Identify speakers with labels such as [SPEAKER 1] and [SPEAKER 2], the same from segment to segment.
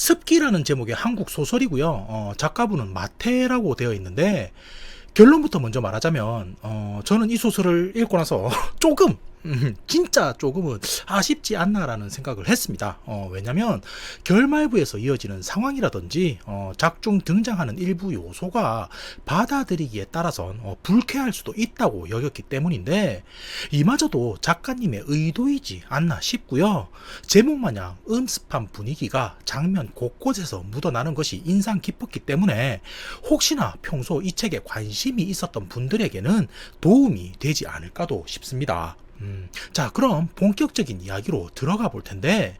[SPEAKER 1] 습기라는 제목의 한국 소설이고요. 작가분은 마태라고 되어 있는데 결론부터 먼저 말하자면 저는 이 소설을 읽고 나서 조금 진짜 조금은 아쉽지 않나라는 생각을 했습니다. 왜냐면 결말부에서 이어지는 상황이라든지 작중 등장하는 일부 요소가 받아들이기에 따라선 불쾌할 수도 있다고 여겼기 때문인데 이마저도 작가님의 의도이지 않나 싶고요. 제목마냥 음습한 분위기가 장면 곳곳에서 묻어나는 것이 인상 깊었기 때문에 혹시나 평소 이 책에 관심이 있었던 분들에게는 도움이 되지 않을까도 싶습니다. 자, 그럼 본격적인 이야기로 들어가 볼 텐데,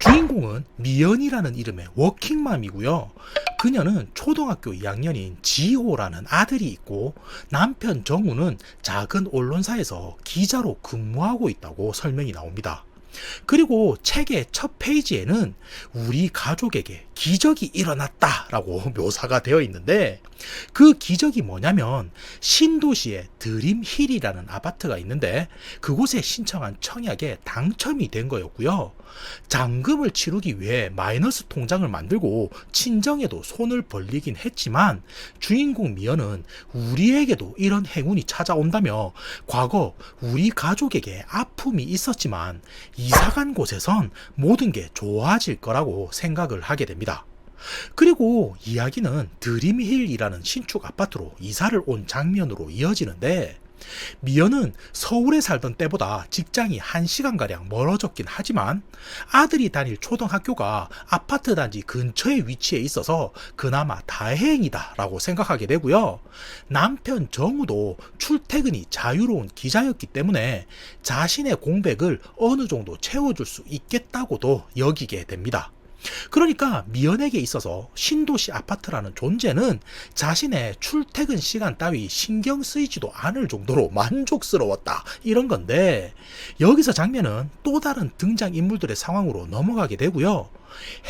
[SPEAKER 1] 주인공은 미연이라는 이름의 워킹맘이고요. 그녀는 초등학교 2학년인 지호라는 아들이 있고 남편 정우는 작은 언론사에서 기자로 근무하고 있다고 설명이 나옵니다. 그리고 책의 첫 페이지에는 우리 가족에게 기적이 일어났다라고 묘사가 되어 있는데 그 기적이 뭐냐면 신도시에 드림힐이라는 아파트가 있는데 그곳에 신청한 청약에 당첨이 된 거였고요. 잔금을 치르기 위해 마이너스 통장을 만들고 친정에도 손을 벌리긴 했지만 주인공 미연은 우리에게도 이런 행운이 찾아온다며 과거 우리 가족에게 아픔이 있었지만 이사간 곳에선 모든 게 좋아질 거라고 생각을 하게 됩니다. 그리고 이야기는 드림힐이라는 신축 아파트로 이사를 온 장면으로 이어지는데 미연은 서울에 살던 때보다 직장이 1시간가량 멀어졌긴 하지만 아들이 다닐 초등학교가 아파트 단지 근처에 위치해 있어서 그나마 다행이다 라고 생각하게 되고요. 남편 정우도 출퇴근이 자유로운 기자였기 때문에 자신의 공백을 어느 정도 채워줄 수 있겠다고도 여기게 됩니다. 그러니까 미연에게 있어서 신도시 아파트라는 존재는 자신의 출퇴근 시간 따위 신경 쓰이지도 않을 정도로 만족스러웠다 이런 건데 여기서 장면은 또 다른 등장인물들의 상황으로 넘어가게 되고요.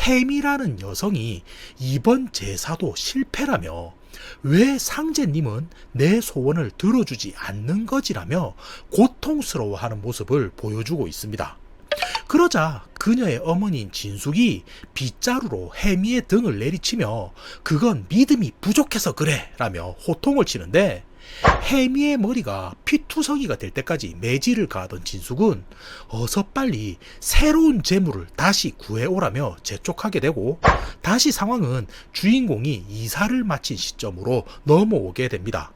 [SPEAKER 1] 혜미라는 여성이 이번 제사도 실패라며 왜 상제님은 내 소원을 들어주지 않는 거지라며 고통스러워하는 모습을 보여주고 있습니다. 그러자 그녀의 어머니인 진숙이 빗자루로 혜미의 등을 내리치며 그건 믿음이 부족해서 그래 라며 호통을 치는데 혜미의 머리가 피투성이가 될 때까지 매질을 가하던 진숙은 어서 빨리 새로운 재물을 다시 구해오라며 재촉하게 되고 다시 상황은 주인공이 이사를 마친 시점으로 넘어오게 됩니다.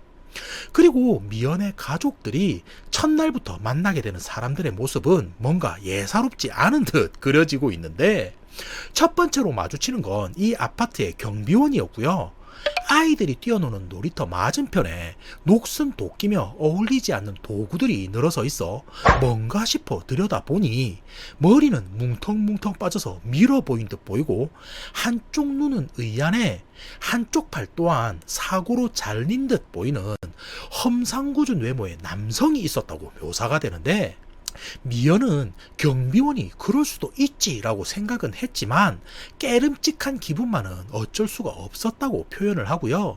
[SPEAKER 1] 그리고 미연의 가족들이 첫날부터 만나게 되는 사람들의 모습은 뭔가 예사롭지 않은 듯 그려지고 있는데 첫 번째로 마주치는 건 이 아파트의 경비원이었고요. 아이들이 뛰어노는 놀이터 맞은편에 녹슨 도끼며 어울리지 않는 도구들이 늘어서 있어 뭔가 싶어 들여다보니 머리는 뭉텅뭉텅 빠져서 밀어 보인 듯 보이고 한쪽 눈은 의안해 한쪽 팔 또한 사고로 잘린 듯 보이는 험상궂은 외모의 남성이 있었다고 묘사가 되는데 미연은 경비원이 그럴 수도 있지라고 생각은 했지만 깨름직한 기분만은 어쩔 수가 없었다고 표현을 하고요.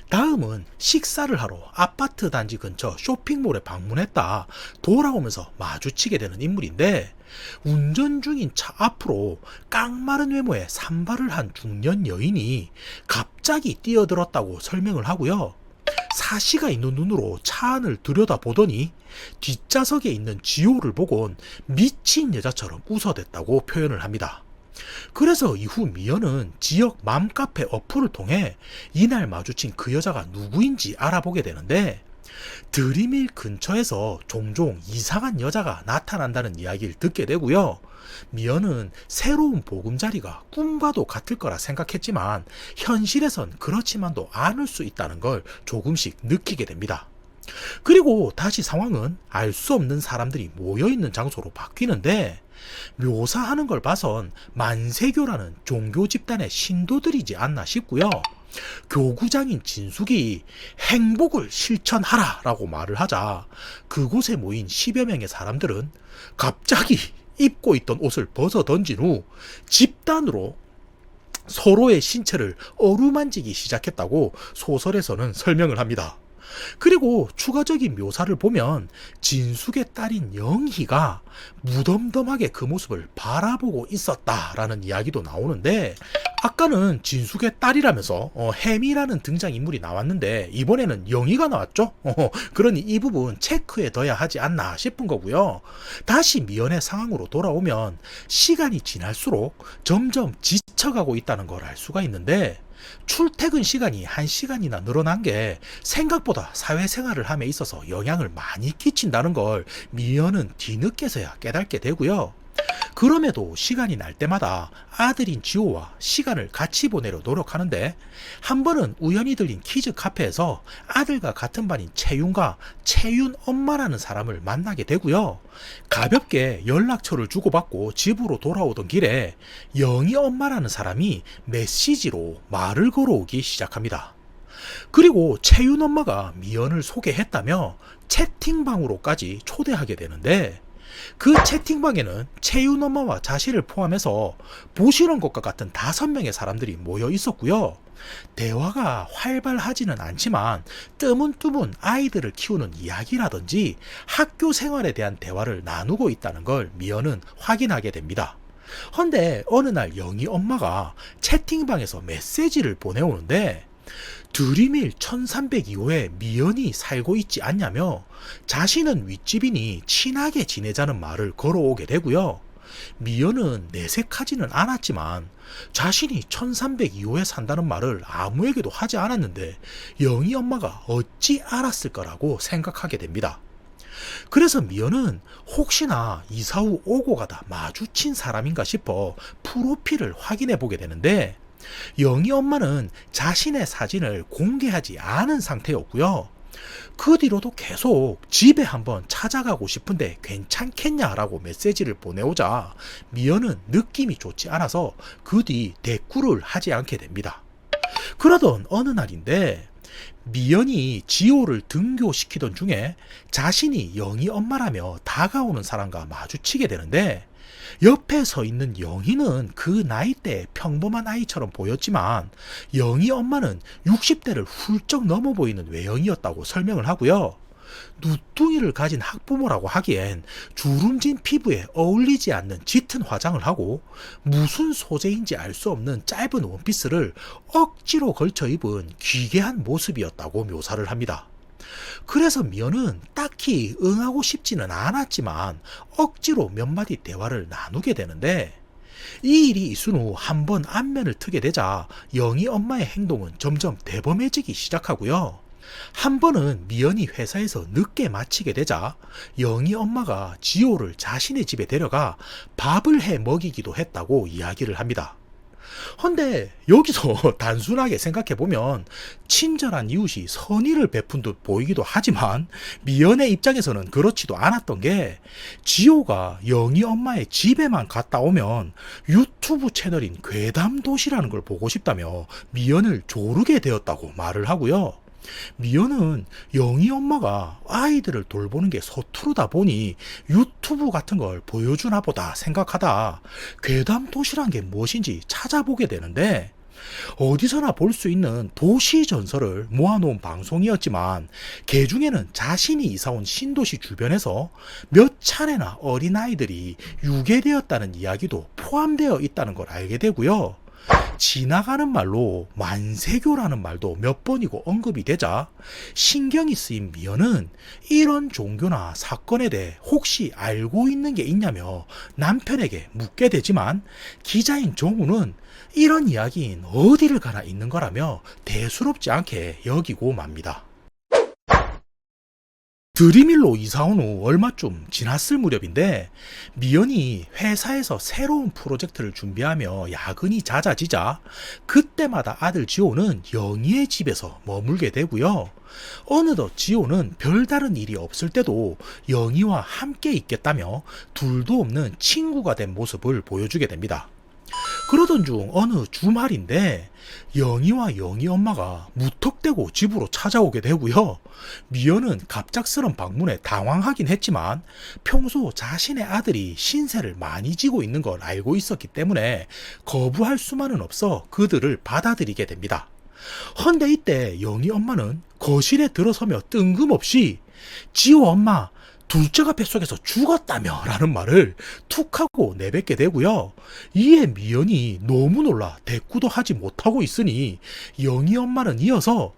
[SPEAKER 1] 다음은 식사를 하러 아파트 단지 근처 쇼핑몰에 방문했다 돌아오면서 마주치게 되는 인물인데 운전 중인 차 앞으로 깡마른 외모의 산발을 한 중년 여인이 갑자기 뛰어들었다고 설명을 하고요. 사시가 있는 눈으로 차 안을 들여다보더니 뒷좌석에 있는 지호를 보곤 미친 여자처럼 웃어댔다고 표현을 합니다. 그래서 이후 미연은 지역 맘카페 어플을 통해 이날 마주친 그 여자가 누구인지 알아보게 되는데 드림힐 근처에서 종종 이상한 여자가 나타난다는 이야기를 듣게 되고요. 미연은 새로운 보금자리가 꿈과도 같을 거라 생각했지만 현실에선 그렇지만도 않을 수 있다는 걸 조금씩 느끼게 됩니다. 그리고 다시 상황은 알 수 없는 사람들이 모여있는 장소로 바뀌는데 묘사하는 걸 봐선 만세교라는 종교 집단의 신도들이지 않나 싶고요. 교구장인 진숙이 행복을 실천하라 라고 말을 하자 그곳에 모인 10여 명의 사람들은 갑자기 입고 있던 옷을 벗어 던진 후 집단으로 서로의 신체를 어루만지기 시작했다고 소설에서는 설명을 합니다. 그리고 추가적인 묘사를 보면 진숙의 딸인 영희가 무덤덤하게 그 모습을 바라보고 있었다라는 이야기도 나오는데, 아까는 진숙의 딸이라면서 햄이라는 등장인물이 나왔는데 이번에는 영희가 나왔죠. 그러니 이 부분 체크해 둬야 하지 않나 싶은 거고요. 다시 미연의 상황으로 돌아오면 시간이 지날수록 점점 지쳐가고 있다는 걸 알 수가 있는데, 출퇴근 시간이 1시간이나 늘어난 게 생각보다 사회생활을 함에 있어서 영향을 많이 끼친다는 걸 미연은 뒤늦게서야 깨닫게 되고요. 그럼에도 시간이 날 때마다 아들인 지호와 시간을 같이 보내려 노력하는데, 한 번은 우연히 들린 키즈 카페에서 아들과 같은 반인 채윤과 채윤 엄마라는 사람을 만나게 되고요. 가볍게 연락처를 주고받고 집으로 돌아오던 길에 영희 엄마라는 사람이 메시지로 말을 걸어오기 시작합니다. 그리고 채윤 엄마가 미연을 소개했다며 채팅방으로까지 초대하게 되는데, 그 채팅방에는 채윤 엄마와 자신을 포함해서 보시는 것과 같은 5명의 사람들이 모여 있었고요. 대화가 활발하지는 않지만 뜨문뜨문 아이들을 키우는 이야기라든지 학교 생활에 대한 대화를 나누고 있다는 걸 미연은 확인하게 됩니다. 헌데 어느 날 영희 엄마가 채팅방에서 메시지를 보내오는데, 드림일 1302호에 미연이 살고 있지 않냐며 자신은 윗집이니 친하게 지내자는 말을 걸어오게 되고요. 미연은 내색하지는 않았지만 자신이 1302호에 산다는 말을 아무에게도 하지 않았는데 영희 엄마가 어찌 알았을 거라고 생각하게 됩니다. 그래서 미연은 혹시나 이사 후 오고 가다 마주친 사람인가 싶어 프로필을 확인해 보게 되는데, 영희 엄마는 자신의 사진을 공개하지 않은 상태였고요. 그 뒤로도 계속 집에 한번 찾아가고 싶은데 괜찮겠냐라고 메시지를 보내오자 미연은 느낌이 좋지 않아서 그 뒤 대꾸를 하지 않게 됩니다. 그러던 어느 날인데, 미연이 지호를 등교시키던 중에 자신이 영희 엄마라며 다가오는 사람과 마주치게 되는데, 옆에 서 있는 영희는 그 나이대에 평범한 아이처럼 보였지만 영희 엄마는 60대를 훌쩍 넘어 보이는 외형이었다고 설명을 하고요. 누뚱이를 가진 학부모라고 하기엔 주름진 피부에 어울리지 않는 짙은 화장을 하고 무슨 소재인지 알 수 없는 짧은 원피스를 억지로 걸쳐 입은 귀괴한 모습이었다고 묘사를 합니다. 그래서 미연은 딱히 응하고 싶지는 않았지만 억지로 몇 마디 대화를 나누게 되는데, 이 일이 있은 후 한 번 안면을 트게 되자 영희 엄마의 행동은 점점 대범해지기 시작하고요. 한 번은 미연이 회사에서 늦게 마치게 되자 영희 엄마가 지호를 자신의 집에 데려가 밥을 해 먹이기도 했다고 이야기를 합니다. 헌데 여기서 단순하게 생각해보면 친절한 이웃이 선의를 베푼 듯 보이기도 하지만 미연의 입장에서는 그렇지도 않았던 게, 지호가 영희 엄마의 집에만 갔다 오면 유튜브 채널인 괴담도시라는 걸 보고 싶다며 미연을 조르게 되었다고 말을 하고요. 미연은 영희 엄마가 아이들을 돌보는 게 서투르다 보니 유튜브 같은 걸 보여주나 보다 생각하다 괴담도시란 게 무엇인지 찾아보게 되는데, 어디서나 볼 수 있는 도시 전설을 모아놓은 방송이었지만 그 중에는 자신이 이사온 신도시 주변에서 몇 차례나 어린아이들이 유괴되었다는 이야기도 포함되어 있다는 걸 알게 되고요. 지나가는 말로 만세교라는 말도 몇 번이고 언급이 되자 신경이 쓰인 미연은 이런 종교나 사건에 대해 혹시 알고 있는 게 있냐며 남편에게 묻게 되지만, 기자인 정우는 이런 이야기인 어디를 가나 있는 거라며 대수롭지 않게 여기고 맙니다. 드림일로 이사온 후 얼마쯤 지났을 무렵인데, 미연이 회사에서 새로운 프로젝트를 준비하며 야근이 잦아지자 그때마다 아들 지호는 영희의 집에서 머물게 되고요. 어느덧 지호는 별다른 일이 없을 때도 영희와 함께 있겠다며 둘도 없는 친구가 된 모습을 보여주게 됩니다. 그러던 중 어느 주말인데 영희와 영희 엄마가 무턱대고 집으로 찾아오게 되고요. 미연은 갑작스런 방문에 당황하긴 했지만 평소 자신의 아들이 신세를 많이 지고 있는 걸 알고 있었기 때문에 거부할 수만은 없어 그들을 받아들이게 됩니다. 헌데 이때 영희 엄마는 거실에 들어서며 뜬금없이 지호 엄마 둘째가 뱃속에서 죽었다며 라는 말을 툭 하고 내뱉게 되고요. 이에 미연이 너무 놀라 대꾸도 하지 못하고 있으니 영희 엄마는 이어서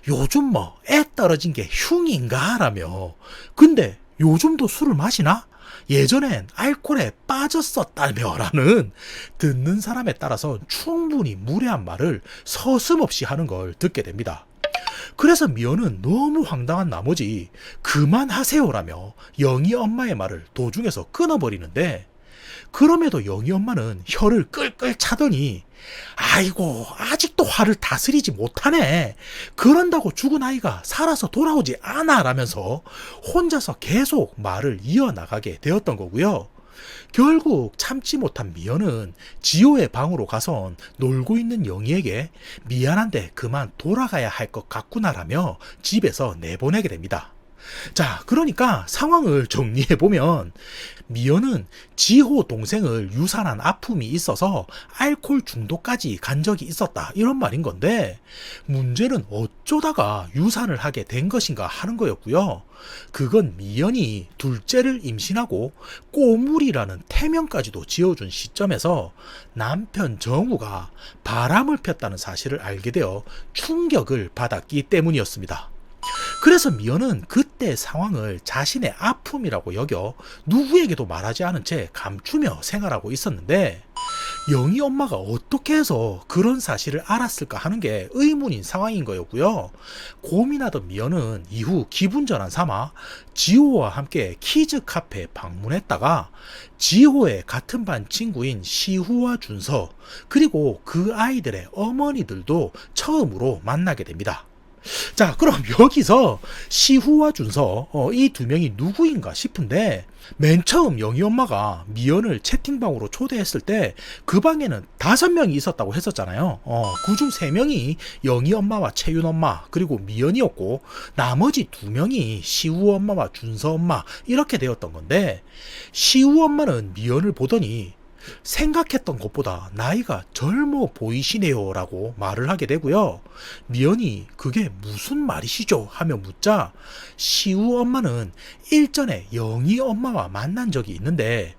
[SPEAKER 1] 요즘 뭐 애 떨어진 게 흉인가 라며 근데 요즘도 술을 마시나? 예전엔 알코올에 빠졌었다며 라는 듣는 사람에 따라서 충분히 무례한 말을 서슴없이 하는 걸 듣게 됩니다. 그래서 미연은 너무 황당한 나머지 그만하세요라며 영희 엄마의 말을 도중에서 끊어버리는데 그럼에도 영희 엄마는 혀를 끌끌 차더니 아이고 아직도 화를 다스리지 못하네. 그런다고 죽은 아이가 살아서 돌아오지 않아 라면서 혼자서 계속 말을 이어나가게 되었던 거고요. 결국 참지 못한 미연은 지호의 방으로 가선 놀고 있는 영희에게 미안한데 그만 돌아가야 할 것 같구나라며 집에서 내보내게 됩니다. 자, 그러니까 상황을 정리해보면 미연은 지호 동생을 유산한 아픔이 있어서 알코올 중독까지 간 적이 있었다 이런 말인 건데 문제는 어쩌다가 유산을 하게 된 것인가 하는 거였고요. 그건 미연이 둘째를 임신하고 꼬물이라는 태명까지도 지어준 시점에서 남편 정우가 바람을 폈다는 사실을 알게 되어 충격을 받았기 때문이었습니다. 그래서 미연은 그때 상황을 자신의 아픔이라고 여겨 누구에게도 말하지 않은 채 감추며 생활하고 있었는데 영희 엄마가 어떻게 해서 그런 사실을 알았을까 하는 게 의문인 상황인 거였고요. 고민하던 미연은 이후 기분 전환 삼아 지호와 함께 키즈 카페에 방문했다가 지호의 같은 반 친구인 시후와 준서 그리고 그 아이들의 어머니들도 처음으로 만나게 됩니다. 자, 그럼 여기서 시후와 준서 이 두 명이 누구인가 싶은데 맨 처음 영희 엄마가 미연을 채팅방으로 초대했을 때 그 방에는 5명이 있었다고 했었잖아요. 그중 3명이 영희 엄마와 채윤 엄마 그리고 미연이었고 나머지 2명이 시후 엄마와 준서 엄마 이렇게 되었던 건데 시후 엄마는 미연을 보더니 생각했던 것보다 나이가 젊어 보이시네요 라고 말을 하게 되고요. 미연이 그게 무슨 말이시죠? 하며 묻자 시우 엄마는 일전에 영희 엄마와 만난 적이 있는데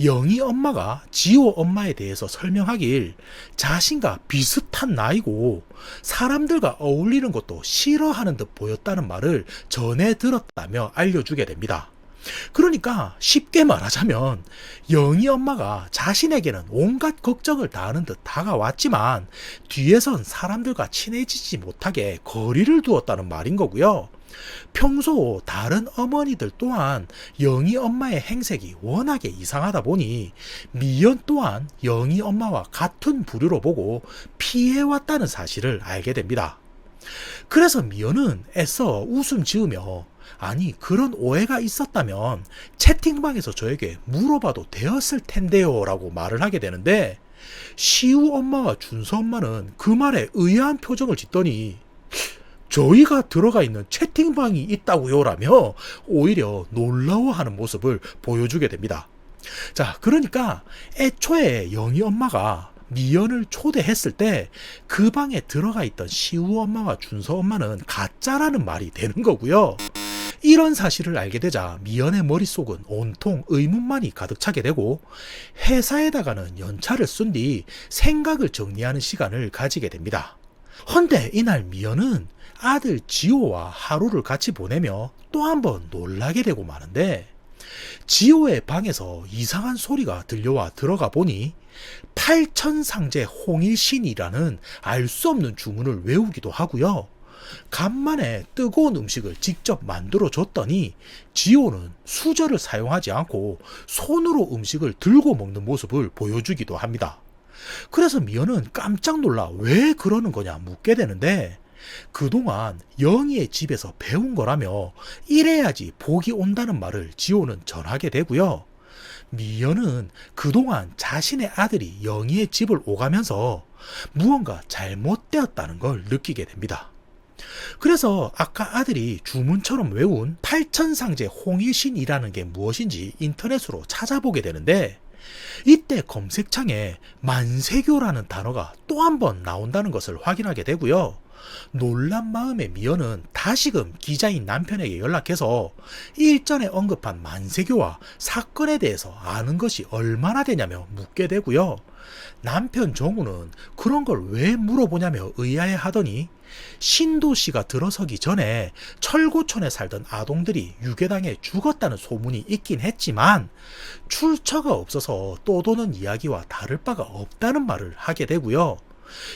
[SPEAKER 1] 영희 엄마가 지호 엄마에 대해서 설명하길 자신과 비슷한 나이고 사람들과 어울리는 것도 싫어하는 듯 보였다는 말을 전해 들었다며 알려주게 됩니다. 그러니까 쉽게 말하자면 영희 엄마가 자신에게는 온갖 걱정을 다하는 듯 다가왔지만 뒤에선 사람들과 친해지지 못하게 거리를 두었다는 말인 거고요. 평소 다른 어머니들 또한 영희 엄마의 행색이 워낙에 이상하다 보니 미연 또한 영희 엄마와 같은 부류로 보고 피해왔다는 사실을 알게 됩니다. 그래서 미연은 애써 웃음 지으며 아니 그런 오해가 있었다면 채팅방에서 저에게 물어봐도 되었을 텐데요 라고 말을 하게 되는데 시우 엄마와 준서 엄마는 그 말에 의아한 표정을 짓더니 저희가 들어가 있는 채팅방이 있다고요 라며 오히려 놀라워하는 모습을 보여주게 됩니다. 자, 그러니까 애초에 영희 엄마가 미연을 초대했을 때 그 방에 들어가 있던 시우 엄마와 준서 엄마는 가짜라는 말이 되는 거고요. 이런 사실을 알게 되자 미연의 머릿속은 온통 의문만이 가득 차게 되고 회사에다가는 연차를 쓴 뒤 생각을 정리하는 시간을 가지게 됩니다. 헌데 이날 미연은 아들 지호와 하루를 같이 보내며 또 한 번 놀라게 되고 마는데 지호의 방에서 이상한 소리가 들려와 들어가 보니 팔천상제 홍일신이라는 알 수 없는 주문을 외우기도 하고요. 간만에 뜨거운 음식을 직접 만들어 줬더니 지호는 수저를 사용하지 않고 손으로 음식을 들고 먹는 모습을 보여주기도 합니다. 그래서 미연은 깜짝 놀라 왜 그러는 거냐 묻게 되는데 그동안 영희의 집에서 배운 거라며 이래야지 복이 온다는 말을 지호는 전하게 되고요. 미연은 그동안 자신의 아들이 영희의 집을 오가면서 무언가 잘못되었다는 걸 느끼게 됩니다. 그래서 아까 아들이 주문처럼 외운 팔천상제 홍일신이라는 게 무엇인지 인터넷으로 찾아보게 되는데 이때 검색창에 만세교라는 단어가 또 한 번 나온다는 것을 확인하게 되고요. 놀란 마음의 미연은 다시금 기자인 남편에게 연락해서 일전에 언급한 만세교와 사건에 대해서 아는 것이 얼마나 되냐며 묻게 되고요. 남편 정우는 그런 걸 왜 물어보냐며 의아해 하더니 신도시가 들어서기 전에 철고촌에 살던 아동들이 유괴당해 죽었다는 소문이 있긴 했지만 출처가 없어서 떠도는 이야기와 다를 바가 없다는 말을 하게 되고요.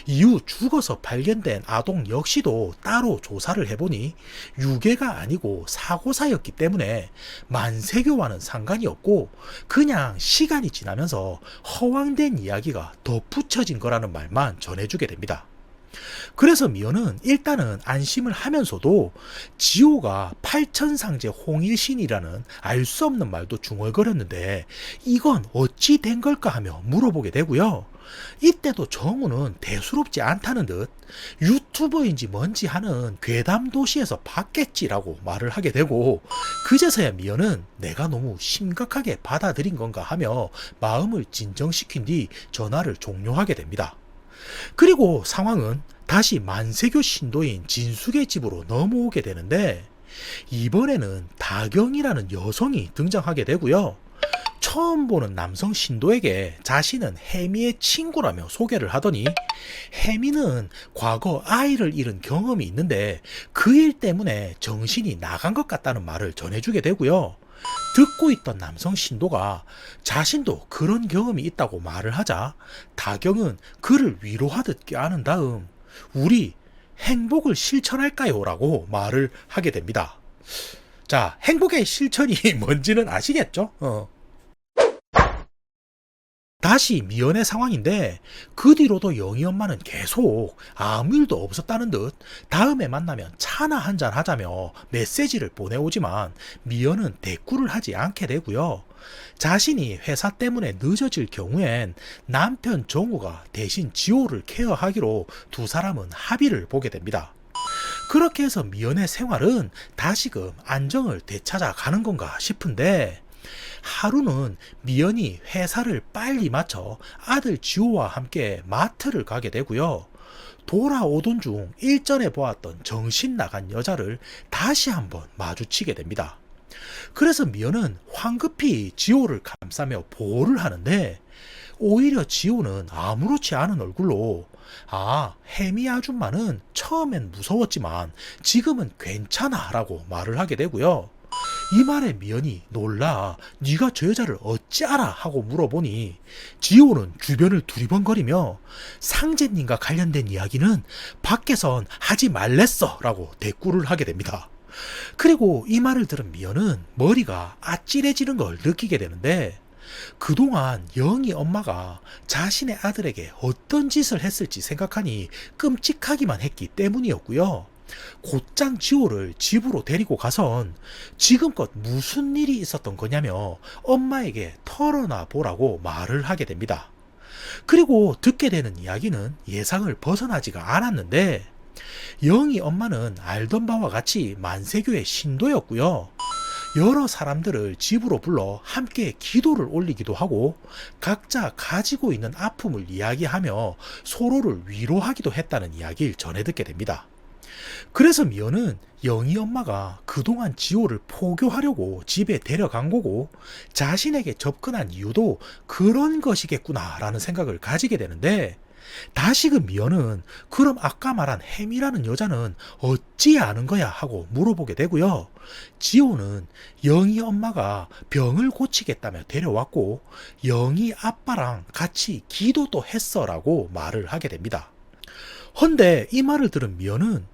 [SPEAKER 1] 이후 죽어서 발견된 아동 역시도 따로 조사를 해보니 유괴가 아니고 사고사였기 때문에 만세교와는 상관이 없고 그냥 시간이 지나면서 허황된 이야기가 덧붙여진 거라는 말만 전해주게 됩니다. 그래서 미연은 일단은 안심을 하면서도 지호가 팔천상제 홍일신이라는 알 수 없는 말도 중얼거렸는데 이건 어찌 된 걸까 하며 물어보게 되고요. 이때도 정우는 대수롭지 않다는 듯 유튜버인지 뭔지 하는 괴담 도시에서 봤겠지라고 말을 하게 되고 그제서야 미연은 내가 너무 심각하게 받아들인 건가 하며 마음을 진정시킨 뒤 전화를 종료하게 됩니다. 그리고 상황은 다시 만세교 신도인 진숙의 집으로 넘어오게 되는데 이번에는 다경이라는 여성이 등장하게 되고요. 처음 보는 남성 신도에게 자신은 혜미의 친구라며 소개를 하더니 혜미는 과거 아이를 잃은 경험이 있는데 그 일 때문에 정신이 나간 것 같다는 말을 전해주게 되고요. 듣고 있던 남성 신도가 자신도 그런 경험이 있다고 말을 하자 다경은 그를 위로하듯 껴안은 다음 우리 행복을 실천할까요? 라고 말을 하게 됩니다. 자, 행복의 실천이 뭔지는 아시겠죠? 다시 미연의 상황인데 그 뒤로도 영희 엄마는 계속 아무 일도 없었다는 듯 다음에 만나면 차나 한잔 하자며 메시지를 보내오지만 미연은 대꾸를 하지 않게 되고요. 자신이 회사 때문에 늦어질 경우엔 남편 정우가 대신 지호를 케어하기로 두 사람은 합의를 보게 됩니다. 그렇게 해서 미연의 생활은 다시금 안정을 되찾아 가는 건가 싶은데 하루는 미연이 회사를 빨리 마쳐 아들 지호와 함께 마트를 가게 되고요. 돌아오던 중 일전에 보았던 정신 나간 여자를 다시 한번 마주치게 됩니다. 그래서 미연은 황급히 지호를 감싸며 보호를 하는데 오히려 지호는 아무렇지 않은 얼굴로 혜미 아줌마는 처음엔 무서웠지만 지금은 괜찮아 라고 말을 하게 되고요. 이 말에 미연이 놀라 네가 저 여자를 어찌 알아? 하고 물어보니 지호는 주변을 두리번거리며 상제님과 관련된 이야기는 밖에선 하지 말랬어 라고 대꾸를 하게 됩니다. 그리고 이 말을 들은 미연은 머리가 아찔해지는 걸 느끼게 되는데 그동안 영희 엄마가 자신의 아들에게 어떤 짓을 했을지 생각하니 끔찍하기만 했기 때문이었고요. 곧장 지호를 집으로 데리고 가선 지금껏 무슨 일이 있었던 거냐며 엄마에게 털어놔 보라고 말을 하게 됩니다. 그리고 듣게 되는 이야기는 예상을 벗어나지가 않았는데 영희 엄마는 알던 바와 같이 만세교의 신도였고요. 여러 사람들을 집으로 불러 함께 기도를 올리기도 하고 각자 가지고 있는 아픔을 이야기하며 서로를 위로하기도 했다는 이야기를 전해 듣게 됩니다. 그래서 미연은 영희 엄마가 그동안 지호를 포교하려고 집에 데려간 거고 자신에게 접근한 이유도 그런 것이겠구나 라는 생각을 가지게 되는데 다시금 미연은 그럼 아까 말한 혜미라는 여자는 어찌 아는 거야 하고 물어보게 되고요. 지호는 영희 엄마가 병을 고치겠다며 데려왔고 영희 아빠랑 같이 기도도 했어 라고 말을 하게 됩니다. 헌데 이 말을 들은 미연은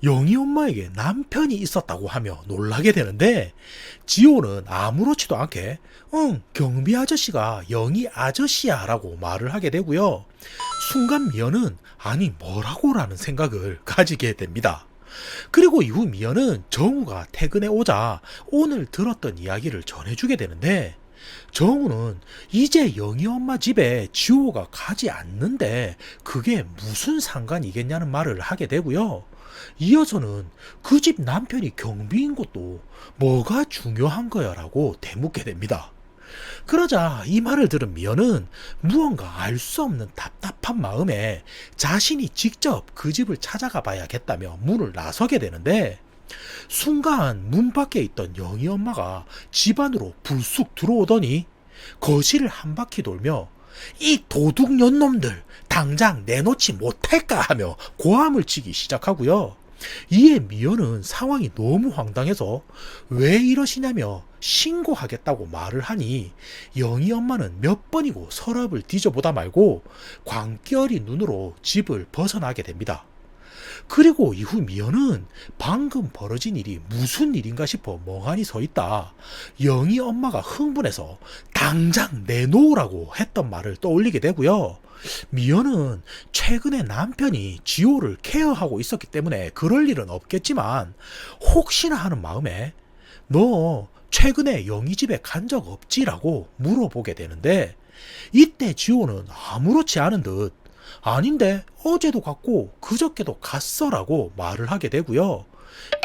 [SPEAKER 1] 영희 엄마에게 남편이 있었다고 하며 놀라게 되는데 지호는 아무렇지도 않게 경비 아저씨가 영희 아저씨야 라고 말을 하게 되고요. 순간 미연은 아니 뭐라고 라는 생각을 가지게 됩니다. 그리고 이후 미연은 정우가 퇴근해 오자 오늘 들었던 이야기를 전해주게 되는데 정우는 이제 영희 엄마 집에 지호가 가지 않는데 그게 무슨 상관이겠냐는 말을 하게 되고요. 이어서는 그 집 남편이 경비인 것도 뭐가 중요한 거야 라고 되묻게 됩니다. 그러자 이 말을 들은 미연은 무언가 알 수 없는 답답한 마음에 자신이 직접 그 집을 찾아가 봐야겠다며 문을 나서게 되는데, 순간 문 밖에 있던 영희 엄마가 집 안으로 불쑥 들어오더니 거실을 한 바퀴 돌며 이 도둑년놈들 당장 내놓지 못할까 하며 고함을 치기 시작하고요. 이에 미연은 상황이 너무 황당해서 왜 이러시냐며 신고하겠다고 말을 하니, 영희 엄마는 몇 번이고 서랍을 뒤져보다 말고 광기어린 눈으로 집을 벗어나게 됩니다. 그리고 이후 미연은 방금 벌어진 일이 무슨 일인가 싶어 멍하니 서 있다 영희 엄마가 흥분해서 당장 내놓으라고 했던 말을 떠올리게 되고요. 미연은 최근에 남편이 지호를 케어하고 있었기 때문에 그럴 일은 없겠지만 혹시나 하는 마음에 너 최근에 영희 집에 간 적 없지라고 물어보게 되는데, 이때 지호는 아무렇지 않은 듯 아닌데 어제도 갔고 그저께도 갔어라고 말을 하게 되고요.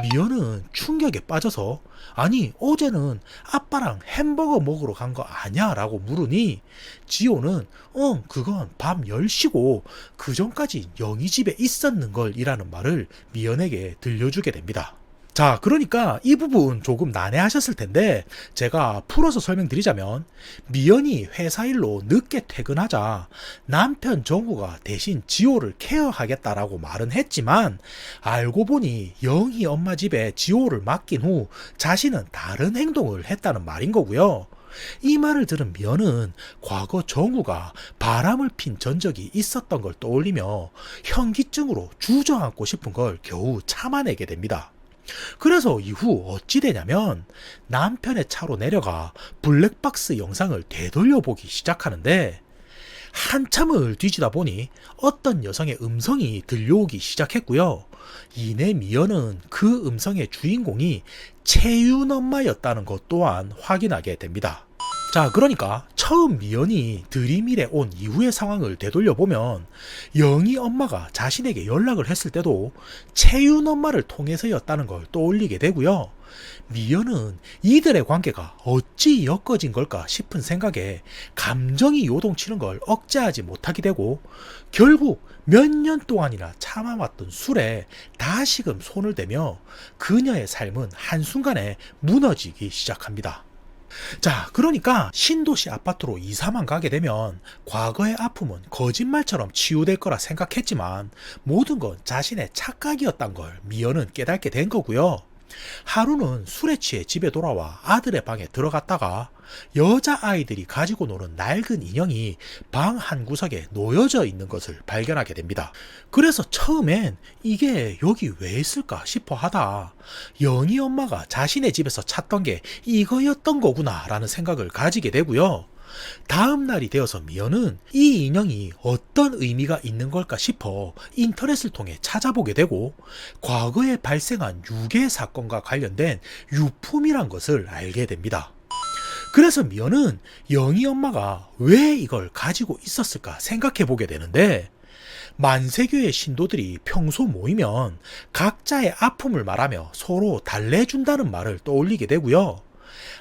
[SPEAKER 1] 미연은 충격에 빠져서 아니 어제는 아빠랑 햄버거 먹으러 간 거 아냐 라고 물으니, 지호는 그건 밤 10시고 그 전까지 영희 집에 있었는 걸 이라는 말을 미연에게 들려주게 됩니다. 자, 그러니까 이 부분 조금 난해하셨을 텐데 제가 풀어서 설명드리자면, 미연이 회사 일로 늦게 퇴근하자 남편 정우가 대신 지호를 케어하겠다라고 말은 했지만 알고 보니 영희 엄마 집에 지호를 맡긴 후 자신은 다른 행동을 했다는 말인 거고요. 이 말을 들은 미연은 과거 정우가 바람을 핀 전적이 있었던 걸 떠올리며 현기증으로 주저앉고 싶은 걸 겨우 참아내게 됩니다. 그래서 이후 어찌 되냐면 남편의 차로 내려가 블랙박스 영상을 되돌려 보기 시작하는데, 한참을 뒤지다 보니 어떤 여성의 음성이 들려오기 시작했고요. 이내 미연은 그 음성의 주인공이 채윤 엄마였다는 것 또한 확인하게 됩니다. 자, 그러니까 처음 미연이 드림일에 온 이후의 상황을 되돌려보면 영희 엄마가 자신에게 연락을 했을 때도 채윤 엄마를 통해서였다는 걸 떠올리게 되고요. 미연은 이들의 관계가 어찌 엮어진 걸까 싶은 생각에 감정이 요동치는 걸 억제하지 못하게 되고 결국 몇 년 동안이나 참아왔던 술에 다시금 손을 대며 그녀의 삶은 한순간에 무너지기 시작합니다. 자, 그러니까 신도시 아파트로 이사만 가게 되면 과거의 아픔은 거짓말처럼 치유될 거라 생각했지만 모든 건 자신의 착각이었단 걸 미연은 깨닫게 된 거고요. 하루는 술에 취해 집에 돌아와 아들의 방에 들어갔다가 여자아이들이 가지고 노는 낡은 인형이 방 한 구석에 놓여져 있는 것을 발견하게 됩니다. 그래서 처음엔 이게 여기 왜 있을까 싶어 하다 영희 엄마가 자신의 집에서 찾던 게 이거였던 거구나 라는 생각을 가지게 되고요. 다음 날이 되어서 미연은 이 인형이 어떤 의미가 있는 걸까 싶어 인터넷을 통해 찾아보게 되고 과거에 발생한 유괴 사건과 관련된 유품이란 것을 알게 됩니다. 그래서 미연은 영희 엄마가 왜 이걸 가지고 있었을까 생각해 보게 되는데, 만세교의 신도들이 평소 모이면 각자의 아픔을 말하며 서로 달래준다는 말을 떠올리게 되고요.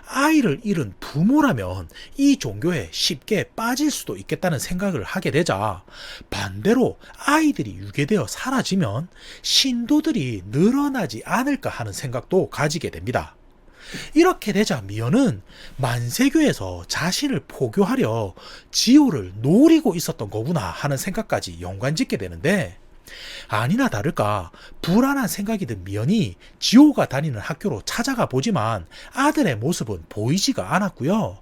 [SPEAKER 1] 아이를 잃은 부모라면 이 종교에 쉽게 빠질 수도 있겠다는 생각을 하게 되자 반대로 아이들이 유괴되어 사라지면 신도들이 늘어나지 않을까 하는 생각도 가지게 됩니다. 이렇게 되자 미연은 만세교에서 자신을 포교하려 지호를 노리고 있었던 거구나 하는 생각까지 연관짓게 되는데, 아니나 다를까 불안한 생각이 든 미연이 지호가 다니는 학교로 찾아가 보지만 아들의 모습은 보이지가 않았고요.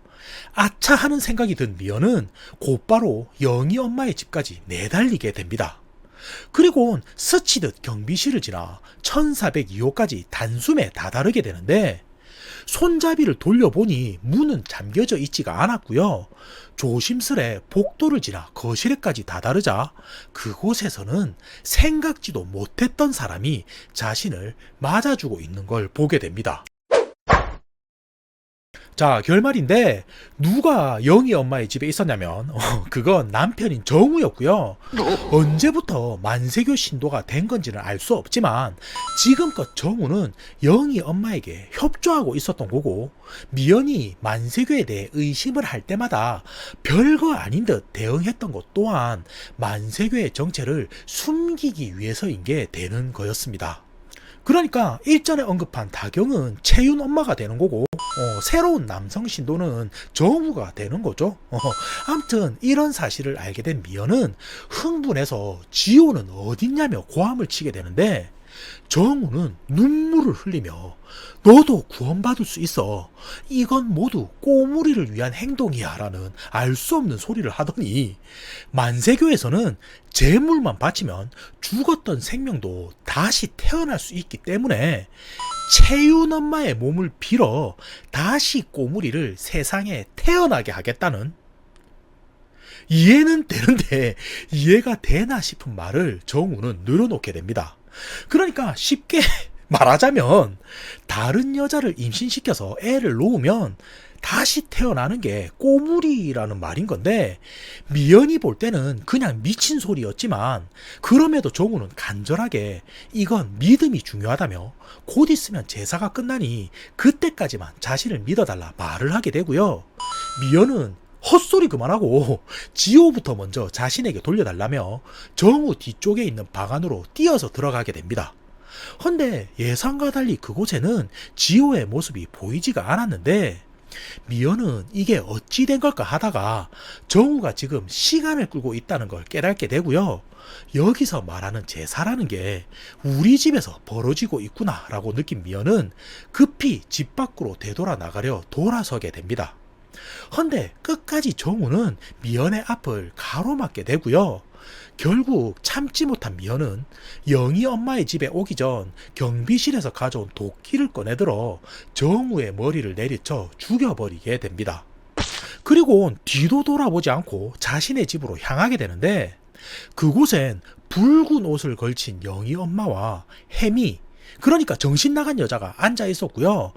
[SPEAKER 1] 아차 하는 생각이 든 미연은 곧바로 영희 엄마의 집까지 내달리게 됩니다. 그리고는 스치듯 경비실을 지나 1402호까지 단숨에 다다르게 되는데, 손잡이를 돌려보니 문은 잠겨져 있지가 않았고요. 조심스레 복도를 지나 거실에까지 다다르자 그곳에서는 생각지도 못했던 사람이 자신을 맞아주고 있는 걸 보게 됩니다. 자, 결말인데 누가 영희 엄마의 집에 있었냐면 그건 남편인 정우였고요. 언제부터 만세교 신도가 된 건지는 알 수 없지만 지금껏 정우는 영희 엄마에게 협조하고 있었던 거고, 미연이 만세교에 대해 의심을 할 때마다 별거 아닌 듯 대응했던 것 또한 만세교의 정체를 숨기기 위해서인 게 되는 거였습니다. 그러니까 일전에 언급한 다경은 채윤 엄마가 되는 거고, 새로운 남성 신도는 정우가 되는 거죠. 아무튼 이런 사실을 알게 된 미연은 흥분해서 지호는 어딨냐며 고함을 치게 되는데, 정우는 눈물을 흘리며 너도 구원받을 수 있어, 이건 모두 꼬물이를 위한 행동이야 라는 알 수 없는 소리를 하더니, 만세교에서는 재물만 바치면 죽었던 생명도 다시 태어날 수 있기 때문에 채윤 엄마의 몸을 빌어 다시 꼬물이를 세상에 태어나게 하겠다는, 이해는 되는데 이해가 되나 싶은 말을 정우는 늘어놓게 됩니다. 그러니까 쉽게 말하자면 다른 여자를 임신시켜서 애를 놓으면 다시 태어나는 게 꼬물이라는 말인 건데, 미연이 볼 때는 그냥 미친 소리였지만 그럼에도 정우는 간절하게 이건 믿음이 중요하다며 곧 있으면 제사가 끝나니 그때까지만 자신을 믿어달라 말을 하게 되고요. 미연은 헛소리 그만하고 지호부터 먼저 자신에게 돌려달라며 정우 뒤쪽에 있는 방 안으로 뛰어서 들어가게 됩니다. 헌데 예상과 달리 그곳에는 지호의 모습이 보이지가 않았는데, 미연은 이게 어찌 된 걸까 하다가 정우가 지금 시간을 끌고 있다는 걸 깨닫게 되고요. 여기서 말하는 제사라는 게 우리 집에서 벌어지고 있구나 라고 느낀 미연은 급히 집 밖으로 되돌아 나가려 돌아서게 됩니다. 헌데 끝까지 정우는 미연의 앞을 가로막게 되고요. 결국 참지 못한 미연은 영희 엄마의 집에 오기 전 경비실에서 가져온 도끼를 꺼내들어 정우의 머리를 내리쳐 죽여버리게 됩니다. 그리고 뒤도 돌아보지 않고 자신의 집으로 향하게 되는데, 그곳엔 붉은 옷을 걸친 영희 엄마와 혜미, 그러니까 정신 나간 여자가 앉아 있었고요.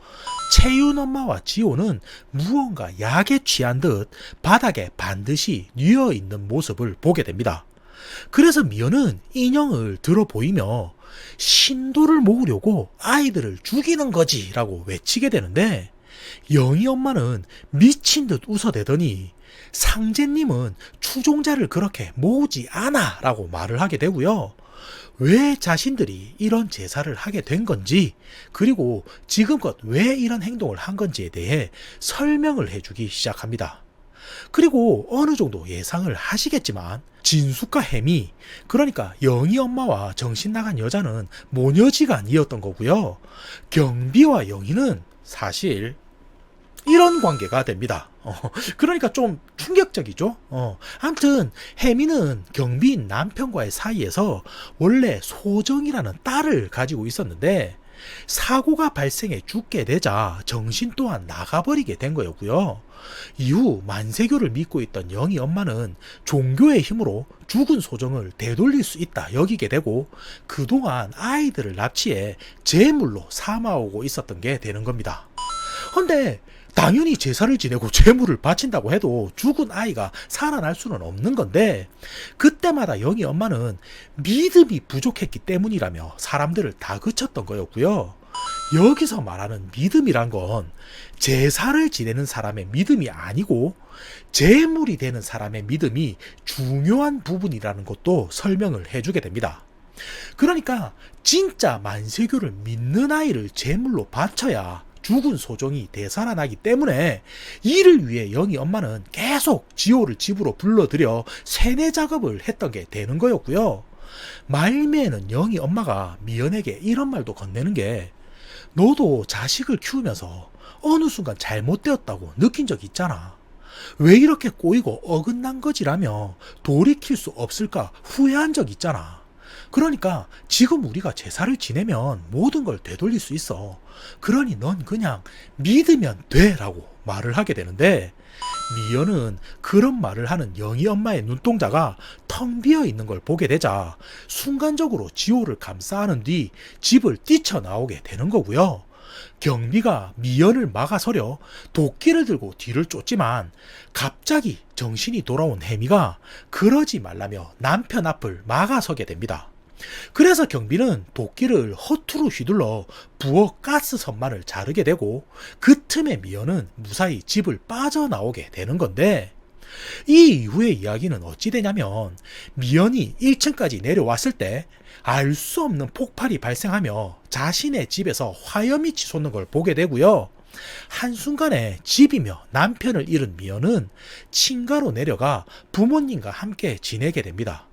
[SPEAKER 1] 채윤 엄마와 지호는 무언가 약에 취한 듯 바닥에 반드시 뉘어 있는 모습을 보게 됩니다. 그래서 미연은 인형을 들어 보이며 신도를 모으려고 아이들을 죽이는 거지 라고 외치게 되는데, 영희 엄마는 미친 듯 웃어대더니 상제님은 추종자를 그렇게 모으지 않아 라고 말을 하게 되고요. 왜 자신들이 이런 제사를 하게 된 건지, 그리고 지금껏 왜 이런 행동을 한 건지에 대해 설명을 해주기 시작합니다. 그리고 어느 정도 예상을 하시겠지만 진숙과 혜미, 그러니까 영희 엄마와 정신 나간 여자는 모녀지간이었던 거고요. 경비와 영희는 사실 이런 관계가 됩니다. 그러니까 좀 충격적이죠. 아무튼 혜미는 경비인 남편과의 사이에서 원래 소정이라는 딸을 가지고 있었는데, 사고가 발생해 죽게 되자 정신 또한 나가버리게 된 거였고요. 이후 만세교를 믿고 있던 영희 엄마는 종교의 힘으로 죽은 소정을 되돌릴 수 있다 여기게 되고, 그동안 아이들을 납치해 제물로 삼아오고 있었던 게 되는 겁니다. 근데 당연히 제사를 지내고 제물을 바친다고 해도 죽은 아이가 살아날 수는 없는 건데, 그때마다 영희 엄마는 믿음이 부족했기 때문이라며 사람들을 다그쳤던 거였고요. 여기서 말하는 믿음이란 건 제사를 지내는 사람의 믿음이 아니고 제물이 되는 사람의 믿음이 중요한 부분이라는 것도 설명을 해주게 됩니다. 그러니까 진짜 만세교를 믿는 아이를 제물로 바쳐야 죽은 소정이 되살아나기 때문에, 이를 위해 영희 엄마는 계속 지호를 집으로 불러들여 세뇌 작업을 했던 게 되는 거였고요. 말미에는 영희 엄마가 미연에게 이런 말도 건네는 게, 너도 자식을 키우면서 어느 순간 잘못되었다고 느낀 적 있잖아. 왜 이렇게 꼬이고 어긋난 거지라며 돌이킬 수 없을까 후회한 적 있잖아. 그러니까 지금 우리가 제사를 지내면 모든 걸 되돌릴 수 있어. 그러니 넌 그냥 믿으면 돼 라고 말을 하게 되는데, 미연은 그런 말을 하는 영희 엄마의 눈동자가 텅 비어 있는 걸 보게 되자 순간적으로 지호를 감싸 안은 뒤 집을 뛰쳐나오게 되는 거고요. 경비가 미연을 막아서려 도끼를 들고 뒤를 쫓지만 갑자기 정신이 돌아온 혜미가 그러지 말라며 남편 앞을 막아서게 됩니다. 그래서 경비는 도끼를 허투루 휘둘러 부엌 가스 선반을 자르게 되고 그 틈에 미연은 무사히 집을 빠져나오게 되는 건데, 이 이후의 이야기는 어찌 되냐면 미연이 1층까지 내려왔을 때 알 수 없는 폭발이 발생하며 자신의 집에서 화염이 치솟는 걸 보게 되고요. 한순간에 집이며 남편을 잃은 미연은 친가로 내려가 부모님과 함께 지내게 됩니다.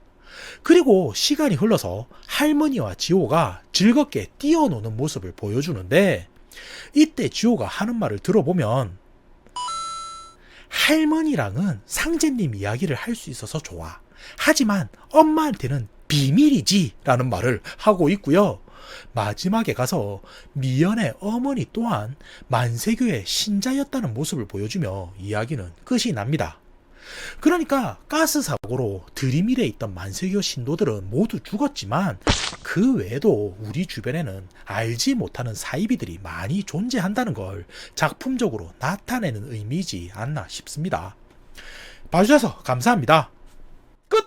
[SPEAKER 1] 그리고 시간이 흘러서 할머니와 지호가 즐겁게 뛰어노는 모습을 보여주는데, 이때 지호가 하는 말을 들어보면 할머니랑은 상제님 이야기를 할 수 있어서 좋아. 하지만 엄마한테는 비밀이지 라는 말을 하고 있고요. 마지막에 가서 미연의 어머니 또한 만세교의 신자였다는 모습을 보여주며 이야기는 끝이 납니다. 그러니까 가스 사고로 들이밀에 있던 만세교 신도들은 모두 죽었지만 그 외에도 우리 주변에는 알지 못하는 사이비들이 많이 존재한다는 걸 작품적으로 나타내는 의미이지 않나 싶습니다. 봐주셔서 감사합니다.